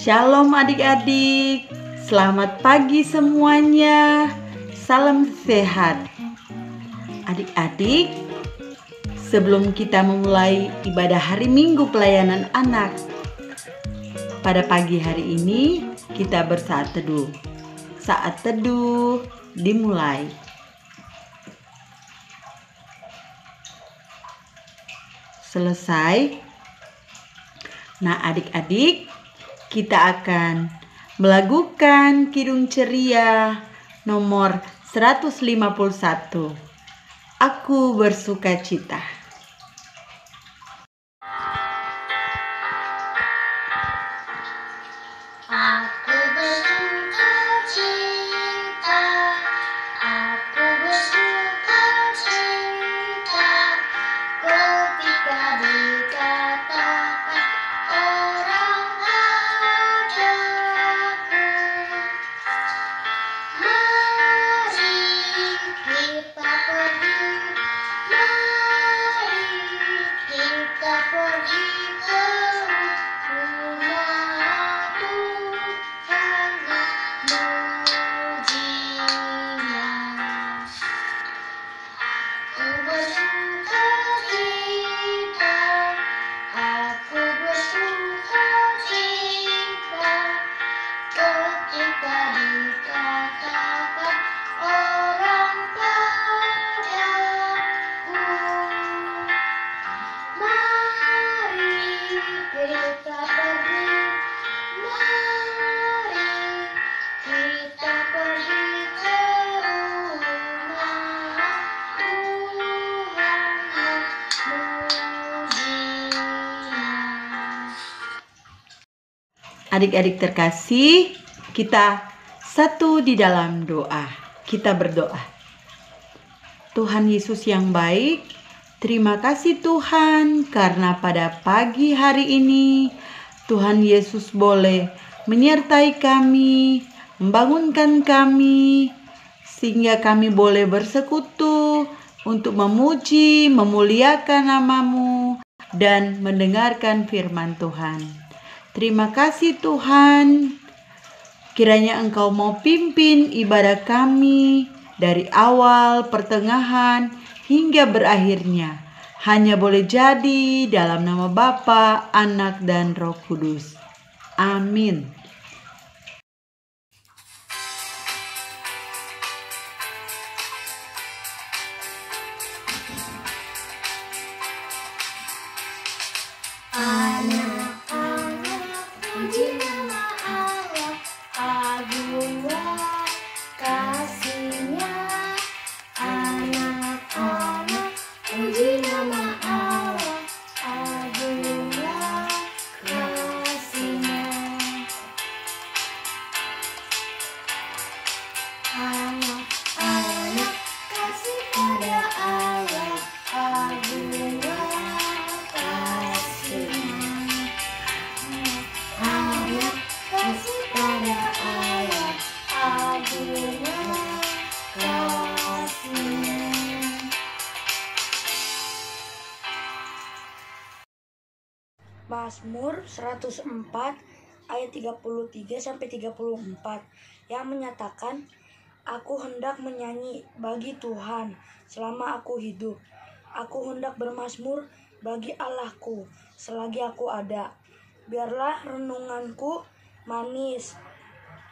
Shalom adik-adik, selamat pagi semuanya, salam sehat. Adik-adik, sebelum kita memulai ibadah hari Minggu pelayanan anak, pada pagi hari ini kita bersaat teduh. Saat teduh dimulai. Selesai. Nah, adik-adik, kita akan melakukan kidung ceria nomor 151. Aku bersukacita. Adik-adik terkasih, kita satu di dalam doa. Kita berdoa. Tuhan Yesus yang baik, terima kasih Tuhan karena pada pagi hari ini Tuhan Yesus boleh menyertai kami, membangunkan kami, sehingga kami boleh bersekutu untuk memuji, memuliakan nama-Mu, dan mendengarkan firman Tuhan. Terima kasih Tuhan, kiranya Engkau mau pimpin ibadah kami dari awal, pertengahan, hingga berakhirnya. Hanya boleh jadi dalam nama Bapa, Anak, dan Roh Kudus. Amin. Mazmur 104 ayat 33-34 yang menyatakan, aku hendak menyanyi bagi Tuhan selama aku hidup. Aku hendak bermazmur bagi Allahku selagi aku ada. Biarlah renunganku manis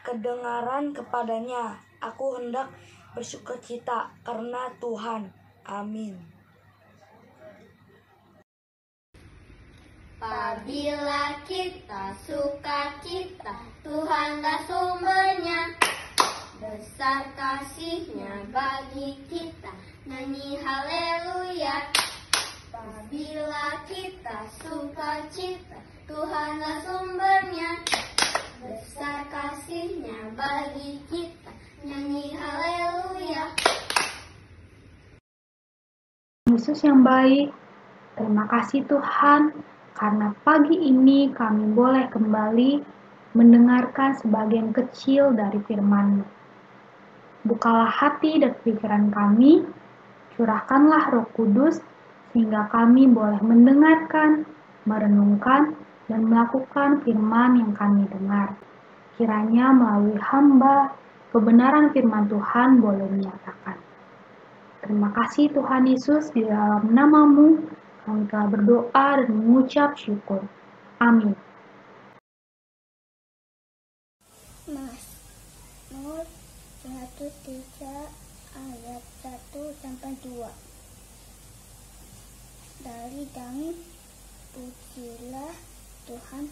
kedengaran kepadanya. Aku hendak bersukacita karena Tuhan. Amin. Apabila kita sukacita, Tuhanlah sumbernya. Besar kasih-Nya bagi kita, nyanyi haleluya. Apabila kita sukacita, Tuhanlah sumbernya. Besar kasih-Nya bagi kita, nyanyi haleluya. Yesus yang baik, terima kasih Tuhan, karena pagi ini kami boleh kembali mendengarkan sebagian kecil dari firman-Mu. Bukalah hati dan pikiran kami, curahkanlah Roh Kudus, sehingga kami boleh mendengarkan, merenungkan, dan melakukan firman yang kami dengar. Kiranya melalui hamba, kebenaran firman Tuhan boleh menyatakan. Terima kasih Tuhan Yesus, di dalam nama-Mu kami telah berdoa dan mengucap syukur. Amin. Mazmur 103 ayat 1-2. Dari Daud, pujilah Tuhan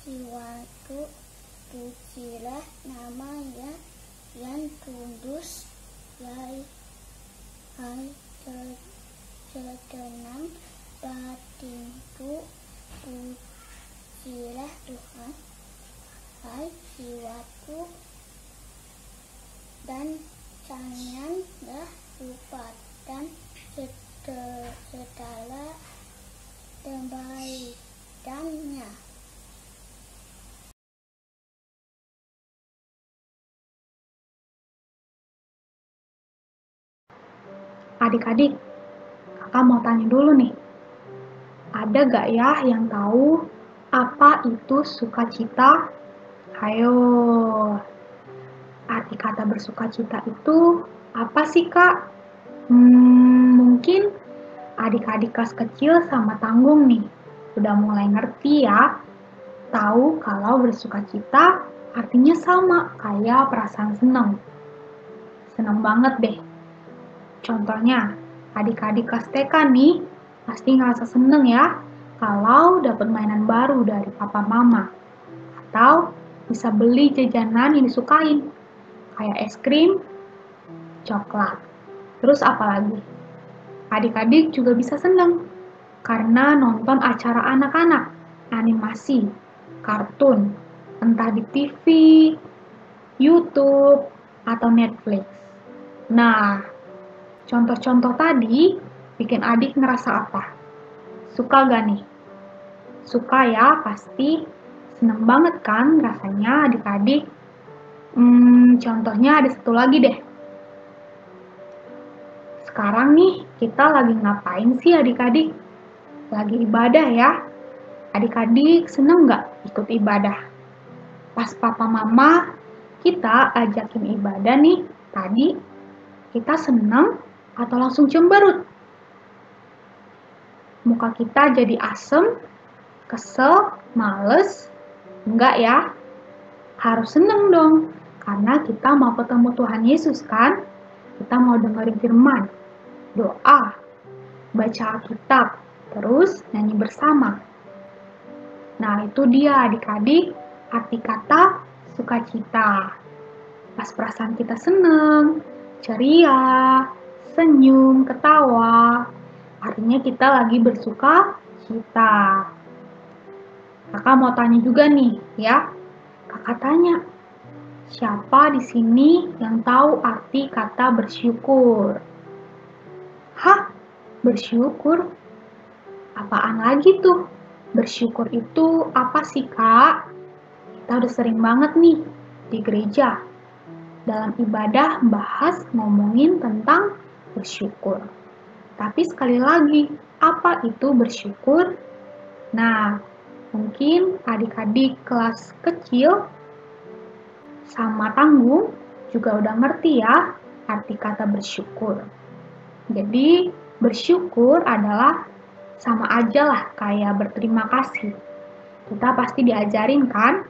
jiwaku, pujilah nama-Nya yang kudus, hai segenap batinku, pujilah Tuhan, hai jiwaku, dan janganlah lupakan segala kebaikan-Nya. Adik-adik, kakak mau tanya dulu nih. Ada gak ya yang tahu apa itu sukacita? Ayo, arti kata bersukacita itu apa sih kak? Mungkin adik-adik kelas kecil sama tanggung nih udah mulai ngerti ya. Tahu kalau bersukacita artinya sama kayak perasaan senang. Senang banget deh. Contohnya, adik-adik kelas TK nih pasti ngerasa seneng ya kalau dapat mainan baru dari papa mama. Atau bisa beli jajanan yang disukain, kayak es krim, coklat. Terus apa lagi? Adik-adik juga bisa seneng karena nonton acara anak-anak, animasi, kartun, entah di TV, YouTube, atau Netflix. Nah, contoh-contoh tadi bikin adik ngerasa apa? Suka gak nih? Suka ya, pasti. Seneng banget kan rasanya adik-adik. Contohnya ada satu lagi deh. Sekarang nih, kita lagi ngapain sih adik-adik? Lagi ibadah ya. Adik-adik seneng gak ikut ibadah? Pas papa mama kita ajakin ibadah nih tadi, kita seneng atau langsung cemberut? Muka kita jadi asem, kesel, males? Enggak ya? Harus seneng dong, karena kita mau ketemu Tuhan Yesus kan? Kita mau dengerin firman, doa, baca Alkitab, terus nyanyi bersama. Nah, itu dia adik-adik arti kata sukacita. Pas perasaan kita seneng, ceria, senyum, ketawa, artinya kita lagi bersuka cita. Kakak mau tanya juga nih, ya. Kakak tanya, siapa di sini yang tahu arti kata bersyukur? Hah? Bersyukur? Apaan lagi tuh? Bersyukur itu apa sih, Kak? Kita udah sering banget nih di gereja. Dalam ibadah bahas ngomongin tentang bersyukur. Tapi sekali lagi, apa itu bersyukur? Nah, mungkin adik-adik kelas kecil sama tanggung juga udah ngerti ya arti kata bersyukur. Jadi, bersyukur adalah sama aja lah kayak berterima kasih. Kita pasti diajarin kan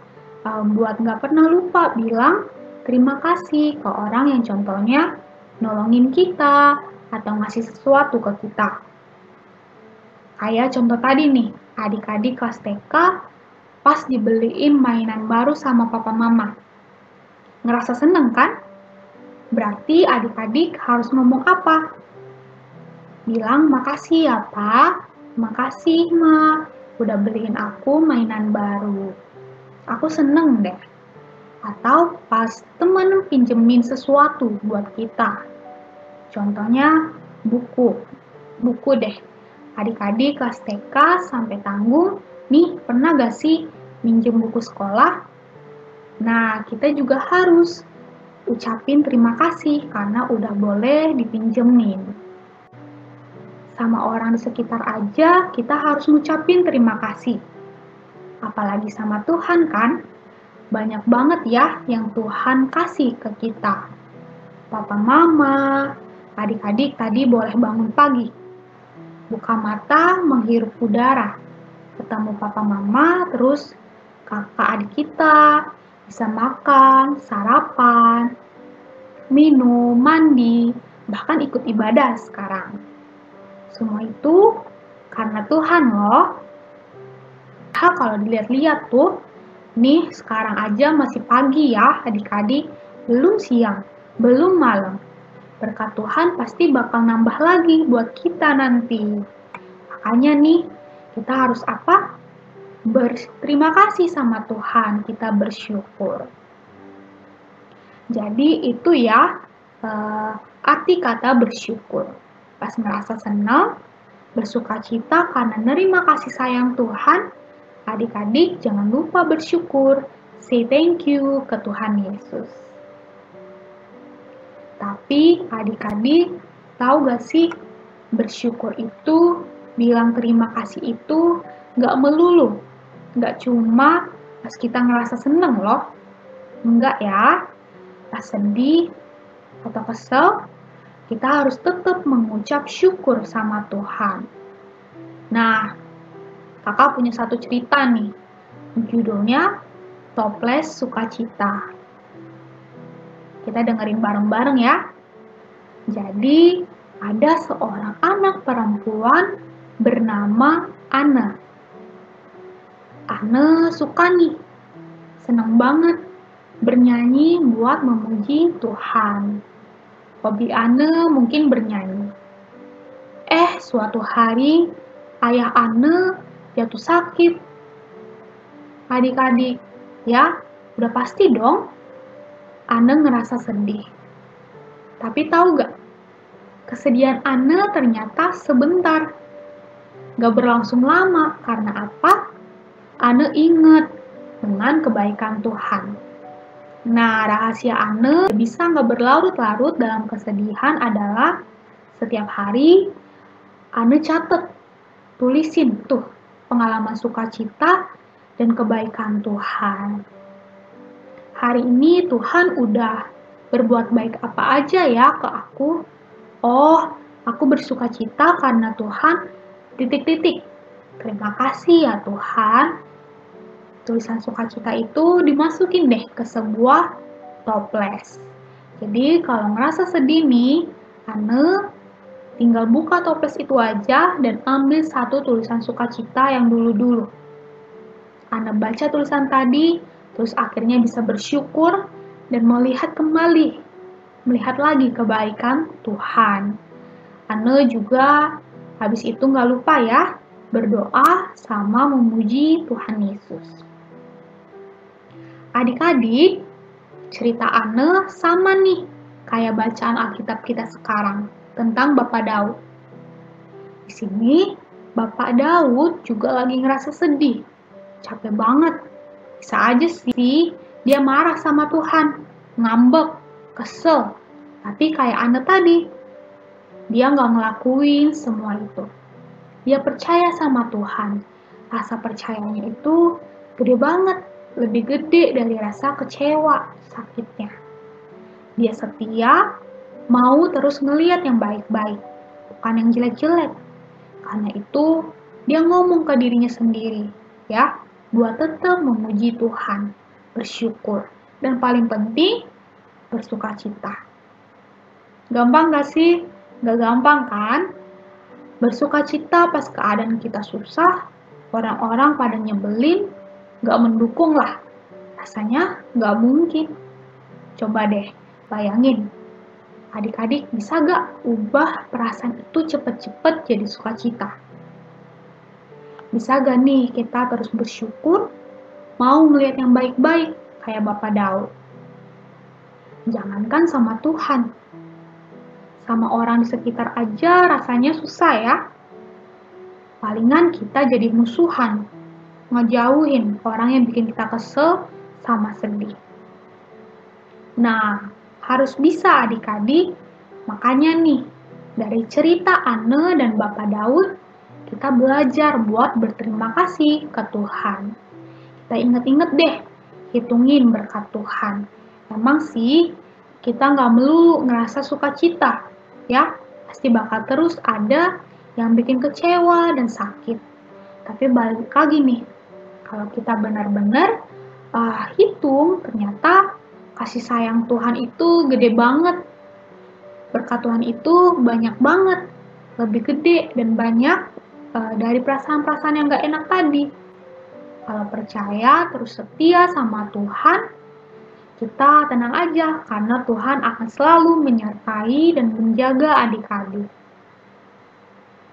buat nggak pernah lupa bilang terima kasih ke orang yang contohnya nolongin kita atau ngasih sesuatu ke kita. Kayak contoh tadi nih, adik-adik kelas TK pas dibeliin mainan baru sama papa mama. Ngerasa seneng kan? Berarti adik-adik harus ngomong apa? Bilang makasih ya Pak, makasih Ma, udah beliin aku mainan baru. Aku seneng deh. Atau pas temen pinjemin sesuatu buat kita. Contohnya buku deh. Adik-adik kelas TK sampai tanggung, nih pernah gak sih minjem buku sekolah? Nah, kita juga harus ucapin terima kasih karena udah boleh dipinjemin. Sama orang di sekitar aja kita harus ngucapin terima kasih. apalagi sama Tuhan kan? Banyak banget ya yang Tuhan kasih ke kita. Papa mama, adik-adik tadi boleh bangun pagi, buka mata menghirup udara, ketemu papa mama, terus kakak adik kita bisa makan, sarapan, minum, mandi, bahkan ikut ibadah sekarang. Semua itu karena Tuhan loh. Kalau dilihat-lihat tuh, nih sekarang aja masih pagi ya adik-adik, belum siang, belum malam. Berkat Tuhan pasti bakal nambah lagi buat kita nanti. Makanya nih, kita harus apa? Berterima kasih sama Tuhan, kita bersyukur. Jadi itu ya arti kata bersyukur. Pas merasa senang, bersukacita karena nerima kasih sayang Tuhan, adik-adik jangan lupa bersyukur. Say thank you ke Tuhan Yesus. Tapi adik-adik tahu gak sih, bersyukur itu, bilang terima kasih itu gak melulu. Gak cuma pas kita ngerasa seneng loh. Enggak ya. Pas sedih atau kesel, kita harus tetap mengucap syukur sama Tuhan. Nah, kakak punya satu cerita nih. Judulnya Toples Sukacita. Kita dengerin bareng-bareng ya. Jadi, ada seorang anak perempuan bernama Anne. Anne suka nih, seneng banget bernyanyi buat memuji Tuhan. Hobi Anne mungkin bernyanyi. Suatu hari ayah Anne jatuh sakit. Adik-adik, ya, udah pasti dong Anne ngerasa sedih. Tapi tahu gak? Kesedihan Anne ternyata sebentar. Gak berlangsung lama, karena apa? Anne ingat dengan kebaikan Tuhan. Nah, rahasia Anne bisa gak berlarut-larut dalam kesedihan adalah setiap hari Anne catet, tulisin tuh pengalaman sukacita dan kebaikan Tuhan. Hari ini Tuhan udah berbuat baik apa aja ya ke aku. Aku bersukacita karena Tuhan ... Terima kasih ya Tuhan. Tulisan sukacita itu dimasukin deh ke sebuah toples. Jadi kalau ngerasa sedih nih, Anne tinggal buka toples itu aja dan ambil satu tulisan sukacita yang dulu-dulu. Anne baca tulisan tadi, terus akhirnya bisa bersyukur dan melihat lagi kebaikan Tuhan. Anne juga habis itu nggak lupa ya, berdoa sama memuji Tuhan Yesus. Adik-adik, cerita Anne sama nih kayak bacaan Alkitab kita sekarang tentang Bapak Daud. Di sini Bapak Daud juga lagi ngerasa sedih, capek banget. Bisa aja sih dia marah sama Tuhan, ngambek, kesel. Tapi kayak Anne tadi, dia nggak ngelakuin semua itu. Dia percaya sama Tuhan. Rasa percayanya itu gede banget, lebih gede dari rasa kecewa, sakitnya. Dia setia, mau terus ngeliat yang baik-baik, bukan yang jelek-jelek. Karena itu, dia ngomong ke dirinya sendiri, ya, buat tetap memuji Tuhan, bersyukur, dan paling penting, bersukacita. Gampang gak sih? Gak gampang kan? Bersukacita pas keadaan kita susah, orang-orang pada nyebelin, gak mendukung lah. Rasanya gak mungkin. Coba deh, bayangin. Adik-adik bisa gak ubah perasaan itu cepet-cepet jadi sukacita? Bisa gak nih kita terus bersyukur, mau ngeliat yang baik-baik kayak Bapak Daud? Jangankan sama Tuhan, sama orang di sekitar aja rasanya susah ya. Palingan kita jadi musuhan, ngejauhin orang yang bikin kita kesel sama sedih. Nah, harus bisa adik-adik. Makanya nih, dari cerita Anne dan Bapak Daud, kita belajar buat berterima kasih ke Tuhan. kita inget-inget deh, hitungin berkat Tuhan. Memang sih, kita nggak melulu ngerasa sukacita, ya. Pasti bakal terus ada yang bikin kecewa dan sakit. Tapi balik lagi nih, kalau kita benar-benar hitung, ternyata kasih sayang Tuhan itu gede banget. Berkat Tuhan itu banyak banget, lebih gede dan banyak dari perasaan-perasaan yang gak enak tadi. Kalau percaya terus setia sama Tuhan, kita tenang aja karena Tuhan akan selalu menyertai dan menjaga adik-adik.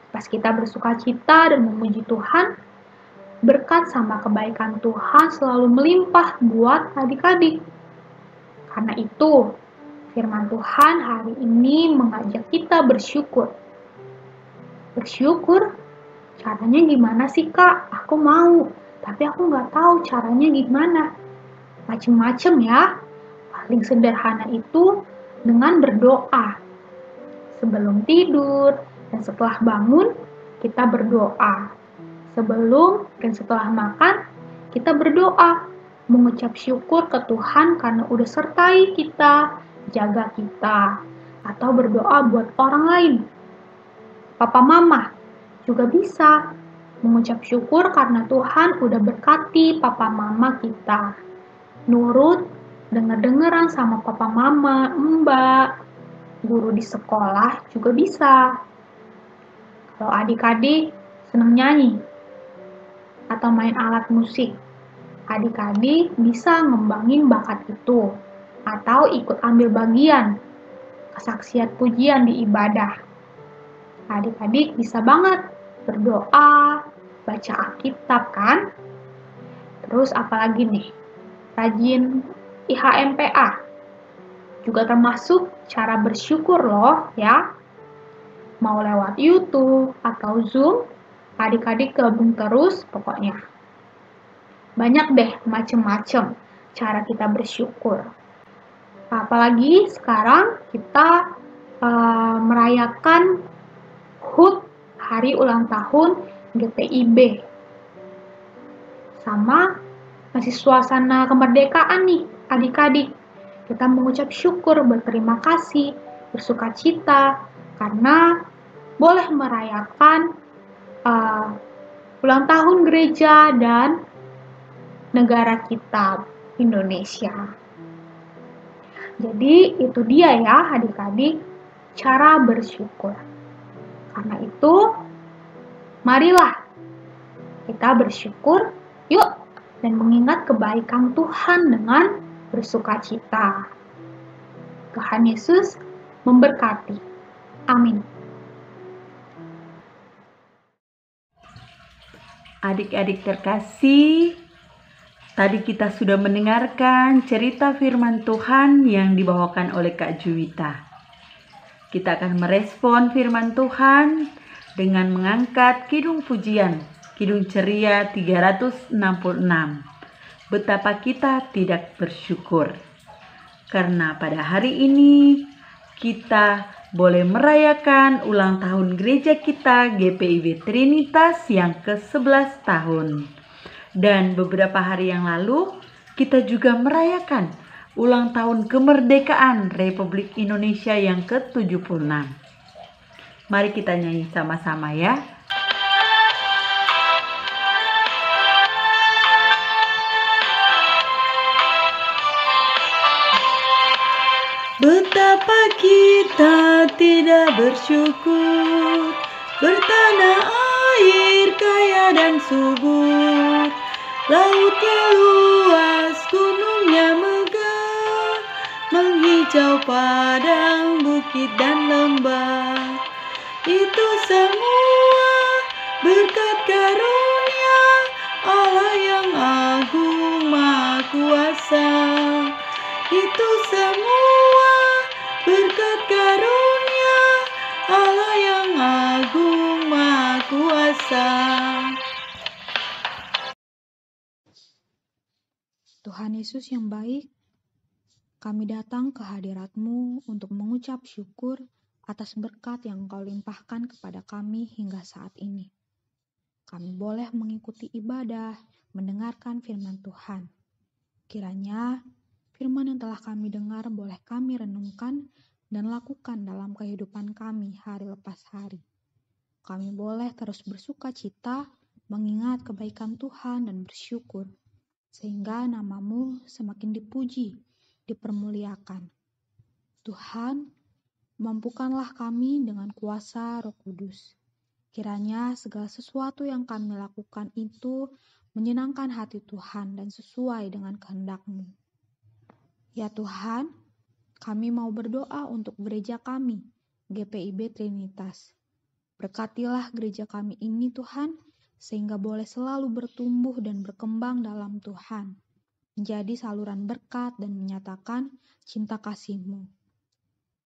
Pas kita bersukacita dan memuji Tuhan, berkat sama kebaikan Tuhan selalu melimpah buat adik-adik. Karena itu, firman Tuhan hari ini mengajak kita bersyukur. Bersyukur? Caranya gimana sih, Kak? Aku mau, tapi aku nggak tahu caranya gimana. Macem-macem ya. Paling sederhana itu dengan berdoa. Sebelum tidur dan setelah bangun, kita berdoa. Sebelum dan setelah makan, kita berdoa. Mengucap syukur ke Tuhan karena udah sertai kita, jaga kita. Atau berdoa buat orang lain. Papa mama juga bisa mengucap syukur karena Tuhan udah berkati papa mama kita. Nurut, denger-dengeran sama papa mama, mbak, guru di sekolah juga bisa. Kalau adik-adik senang nyanyi atau main alat musik, adik-adik bisa ngembangin bakat itu atau ikut ambil bagian kesaksian pujian di ibadah. Adik-adik bisa banget berdoa, baca Alkitab kan? Terus apalagi nih? Rajin IHMPA. Juga termasuk cara bersyukur loh ya. Mau lewat YouTube atau Zoom, adik-adik gabung terus pokoknya. Banyak deh macem-macem cara kita bersyukur. Apalagi sekarang kita merayakan HUT, Hari Ulang Tahun GPIB. Sama masih suasana kemerdekaan nih adik-adik. Kita mengucap syukur, berterima kasih, bersukacita karena boleh merayakan ulang tahun gereja dan negara kita, Indonesia. Jadi itu dia ya adik-adik, cara bersyukur. Karena itu, marilah kita bersyukur, yuk, dan mengingat kebaikan Tuhan dengan bersukacita. Tuhan Yesus memberkati. Amin. Adik-adik terkasih, tadi kita sudah mendengarkan cerita firman Tuhan yang dibawakan oleh Kak Juwita. Kita akan merespon firman Tuhan dengan mengangkat kidung pujian, kidung ceria 366. Betapa kita tidak bersyukur. Karena pada hari ini kita boleh merayakan ulang tahun gereja kita GPIB Trinitas yang ke-11 tahun. Dan beberapa hari yang lalu kita juga merayakan ulang tahun kemerdekaan Republik Indonesia yang ke-76. Mari kita nyanyi sama-sama ya. Betapa kita tidak bersyukur, bertanah air kaya dan subur, lautnya luas, gunungnya megah, menghijau padang, bukit dan lembah. Itu semua berkat karunia Allah yang agung maha kuasa. Itu semua berkat karunia Allah yang agung maha kuasa. Tuhan Yesus yang baik, kami datang ke hadirat-Mu untuk mengucap syukur atas berkat yang Engkau limpahkan kepada kami hingga saat ini. kami boleh mengikuti ibadah, mendengarkan firman Tuhan. Kiranya firman yang telah kami dengar boleh kami renungkan dan lakukan dalam kehidupan kami hari lepas hari. Kami boleh terus bersuka cita, mengingat kebaikan Tuhan dan bersyukur, sehingga nama-Mu semakin dipuji, dipermuliakan. Tuhan, mampukanlah kami dengan kuasa Roh Kudus. Kiranya segala sesuatu yang kami lakukan itu menyenangkan hati Tuhan dan sesuai dengan kehendak-Mu. Ya Tuhan, kami mau berdoa untuk gereja kami, GPIB Trinitas. Berkatilah gereja kami ini Tuhan, sehingga boleh selalu bertumbuh dan berkembang dalam Tuhan, menjadi saluran berkat dan menyatakan cinta kasih-Mu.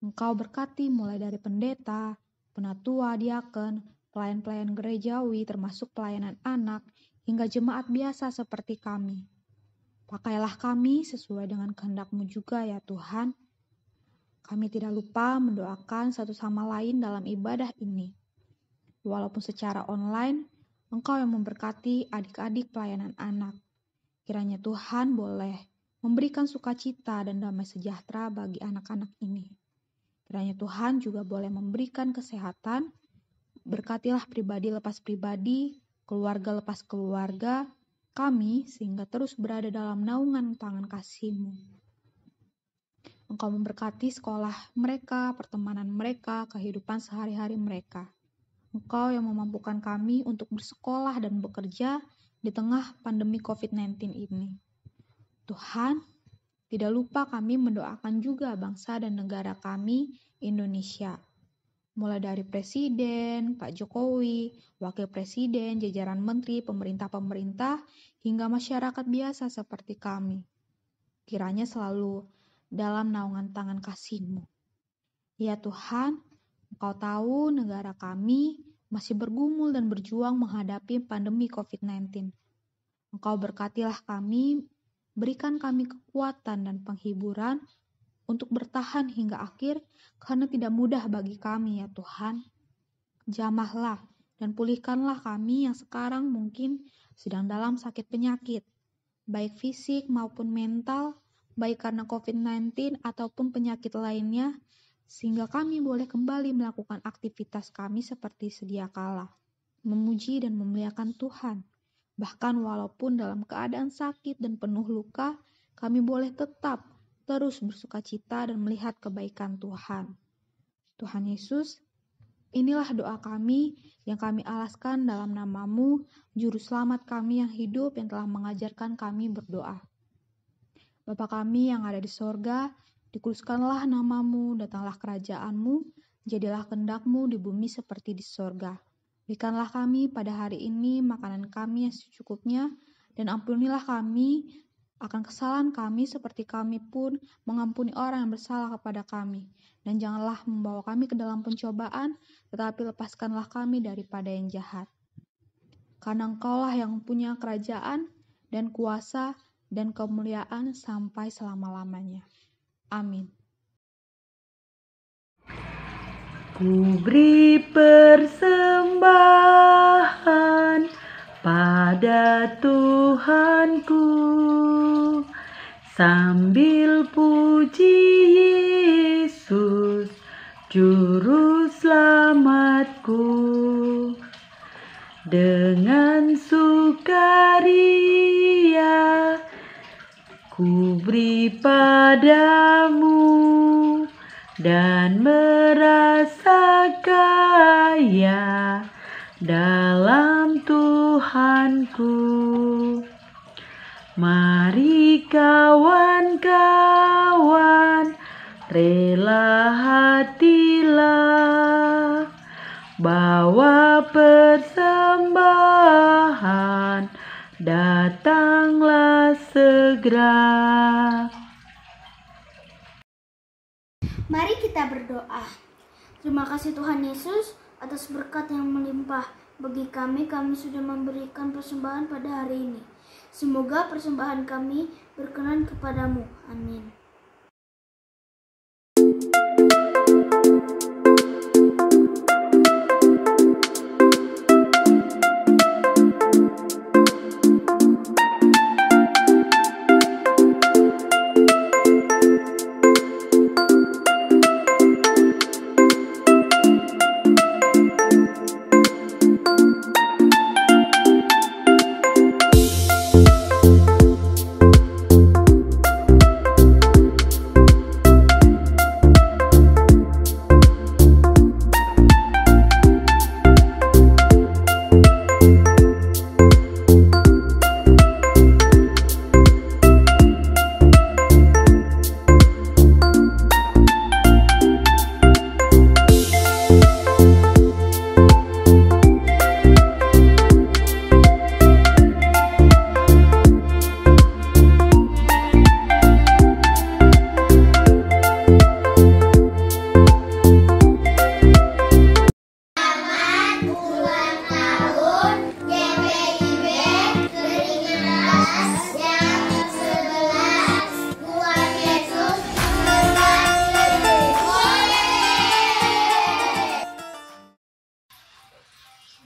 Engkau berkati mulai dari pendeta, penatua, diaken, pelayan-pelayan gerejawi termasuk pelayanan anak, hingga jemaat biasa seperti kami. Pakailah kami sesuai dengan kehendak-Mu juga ya Tuhan. Kami tidak lupa mendoakan satu sama lain dalam ibadah ini. Walaupun secara online, Engkau yang memberkati adik-adik pelayanan anak. Kiranya Tuhan boleh memberikan sukacita dan damai sejahtera bagi anak-anak ini. Kiranya Tuhan juga boleh memberikan kesehatan. Berkatilah pribadi lepas pribadi, keluarga lepas keluarga, kami sehingga terus berada dalam naungan tangan kasih-Mu. Engkau memberkati sekolah mereka, pertemanan mereka, kehidupan sehari-hari mereka. Engkau yang memampukan kami untuk bersekolah dan bekerja di tengah pandemi COVID-19 ini. Tuhan, tidak lupa kami mendoakan juga bangsa dan negara kami, Indonesia. Mulai dari Presiden, Pak Jokowi, Wakil Presiden, jajaran menteri, pemerintah-pemerintah, hingga masyarakat biasa seperti kami. Kiranya selalu dalam naungan tangan kasih-Mu. Ya Tuhan, Engkau tahu negara kami masih bergumul dan berjuang menghadapi pandemi COVID-19. Engkau berkatilah kami, berikan kami kekuatan dan penghiburan untuk bertahan hingga akhir, karena tidak mudah bagi kami ya Tuhan. Jamahlah dan pulihkanlah kami yang sekarang mungkin sedang dalam sakit penyakit, baik fisik maupun mental, baik karena COVID-19 ataupun penyakit lainnya, sehingga kami boleh kembali melakukan aktivitas kami seperti sedia kala, memuji dan memuliakan Tuhan. Bahkan walaupun dalam keadaan sakit dan penuh luka, kami boleh tetap terus bersukacita dan melihat kebaikan Tuhan. Tuhan Yesus, inilah doa kami yang kami alaskan dalam nama-Mu, Juru Selamat kami yang hidup yang telah mengajarkan kami berdoa. Bapa kami yang ada di sorga, dikuduskanlah nama-Mu, datanglah kerajaan-Mu, jadilah kehendak-Mu di bumi seperti di sorga. Berikanlah kami pada hari ini makanan kami yang secukupnya, dan ampunilah kami akan kesalahan kami seperti kami pun mengampuni orang yang bersalah kepada kami. Dan janganlah membawa kami ke dalam pencobaan, tetapi lepaskanlah kami daripada yang jahat. Karena Engkaulah yang punya kerajaan dan kuasa dan kemuliaan sampai selama-lamanya. Amin. Ku beri persembahan pada Tuhanku, sambil puji Yesus, Juru Selamatku. Dengan sukaria ku beri padamu, dan merasa kaya dalam Tuhanku. Mari kawan-kawan, rela hatilah, bawa persembahan, datanglah segera. Mari kita berdoa. Terima kasih Tuhan Yesus atas berkat yang melimpah bagi kami sudah memberikan persembahan pada hari ini. Semoga persembahan kami berkenan kepadamu. Amin.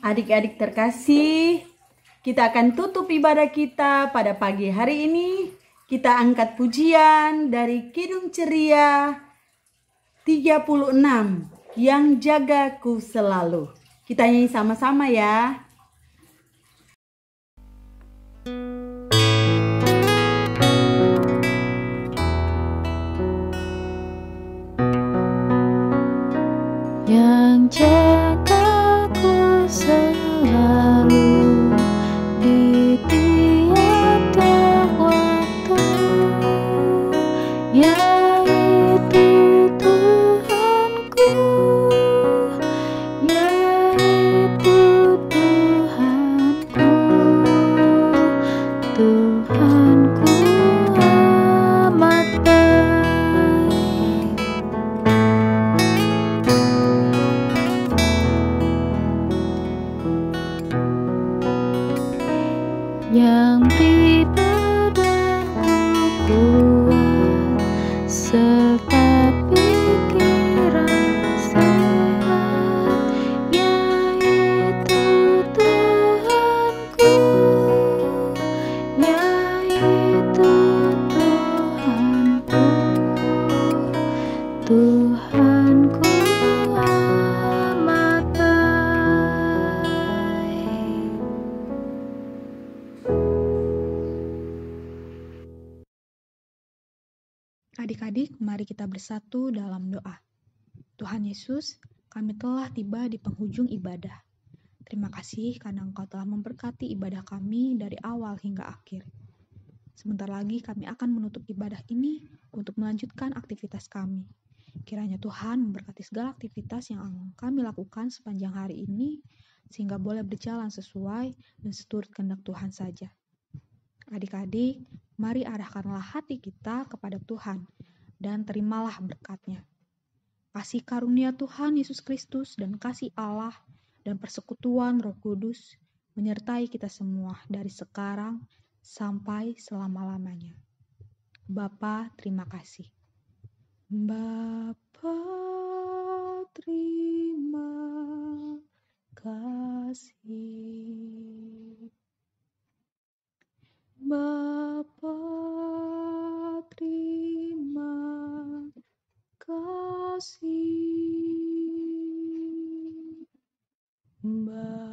Adik-adik terkasih, kita akan tutup ibadah kita pada pagi hari ini. Kita angkat pujian dari Kidung Ceria 36, Yang Jagaku Selalu. Kita nyanyi sama-sama ya. Yang jagaku selalu di tiap-tiap waktu, yaitu Tuhanku, yaitu Tuhanku, Tuhanku amat baik. Yang beri badanku kuat serta pikiran sehat, yaitu Tuhanku, yaitu Tuhanku, Tuhanku amat baik. Adik-adik, mari kita bersatu dalam doa. Tuhan Yesus, kami telah tiba di penghujung ibadah. Terima kasih karena Engkau telah memberkati ibadah kami dari awal hingga akhir. Sebentar lagi kami akan menutup ibadah ini untuk melanjutkan aktivitas kami. Kiranya Tuhan memberkati segala aktivitas yang kami lakukan sepanjang hari ini, sehingga boleh berjalan sesuai dan seturut kehendak Tuhan saja. Adik-adik, mari arahkanlah hati kita kepada Tuhan dan terimalah berkat-Nya. Kasih karunia Tuhan Yesus Kristus dan kasih Allah dan persekutuan Roh Kudus menyertai kita semua dari sekarang sampai selama-lamanya. Bapa, terima kasih. Bapa, terima kasih. Bapa, terima kasih. Bapa,